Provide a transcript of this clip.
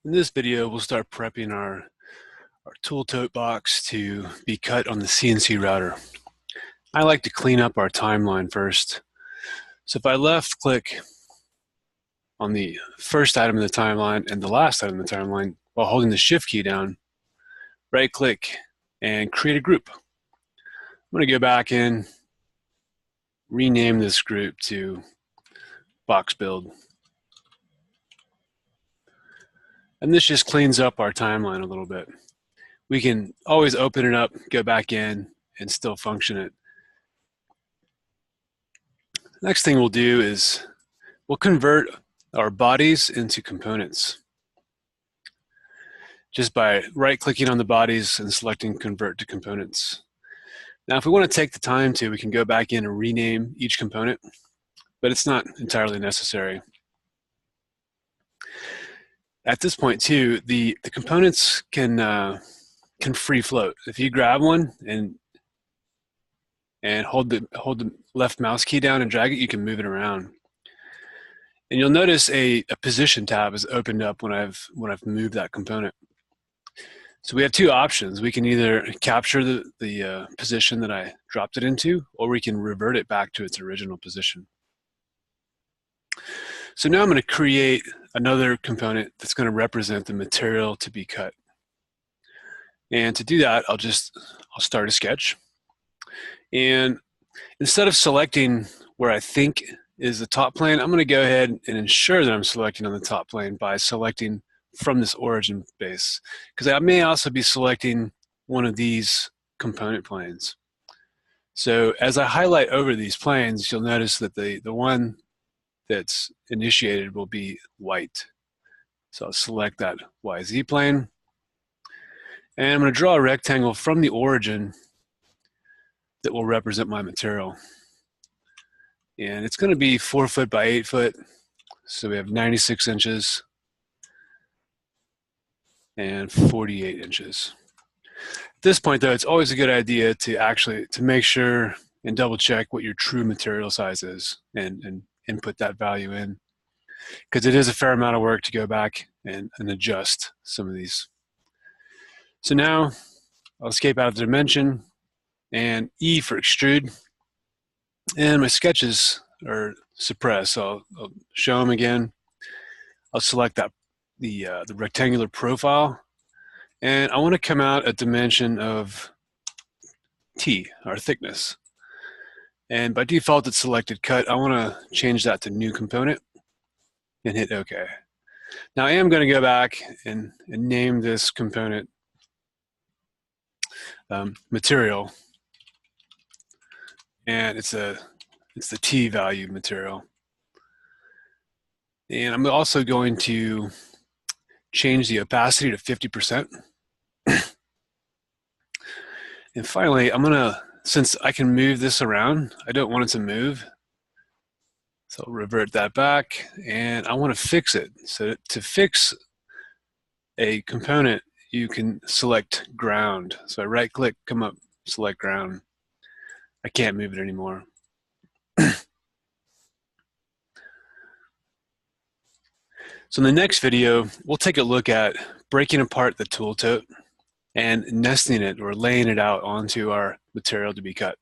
In this video, we'll start prepping our tool tote box to be cut on the CNC router. I like to clean up our timeline first. So if I left click on the first item in the timeline and the last item in the timeline while holding the shift key down, right click and create a group. I'm going to go back in, rename this group to box build. And this just cleans up our timeline a little bit. We can always open it up, go back in, and still function it. Next thing we'll do is we'll convert our bodies into components just by right-clicking on the bodies and selecting Convert to Components. Now, if we want to take the time to, we can go back in and rename each component, but it's not entirely necessary. At this point, too, the components can free float. If you grab one and hold the left mouse key down and drag it, you can move it around. And you'll notice a position tab is opened up when I've moved that component. So we have two options. We can either capture the position that I dropped it into, or we can revert it back to its original position. So now I'm going to create another component that's going to represent the material to be cut. And to do that, I'll start a sketch. And instead of selecting where I think is the top plane, I'm going to go ahead and ensure that I'm selecting on the top plane by selecting from this origin base, because I may also be selecting one of these component planes. So as I highlight over these planes, you'll notice that the one that's initiated will be white. So I'll select that YZ plane. And I'm going to draw a rectangle from the origin that will represent my material. And it's going to be 4 foot by 8 foot. So we have 96 inches and 48 inches. At this point, though, it's always a good idea to make sure and double check what your true material size is and input that value in, because it is a fair amount of work to go back and adjust some of these. So now I'll escape out of the dimension and E for extrude, and my sketches are suppressed, so I'll show them again. I'll select that the rectangular profile, and I want to come out a dimension of T, our thickness. And by default, it's selected cut. I want to change that to new component and hit OK. Now I am going to go back and name this component material, and it's the T value material. And I'm also going to change the opacity to 50%. And finally, since I can move this around, I don't want it to move. So I'll revert that back, and I want to fix it. So to fix a component, you can select ground. So I right click, come up, select ground. I can't move it anymore. So in the next video, we'll take a look at breaking apart the tool tote and nesting it or laying it out onto our material to be cut.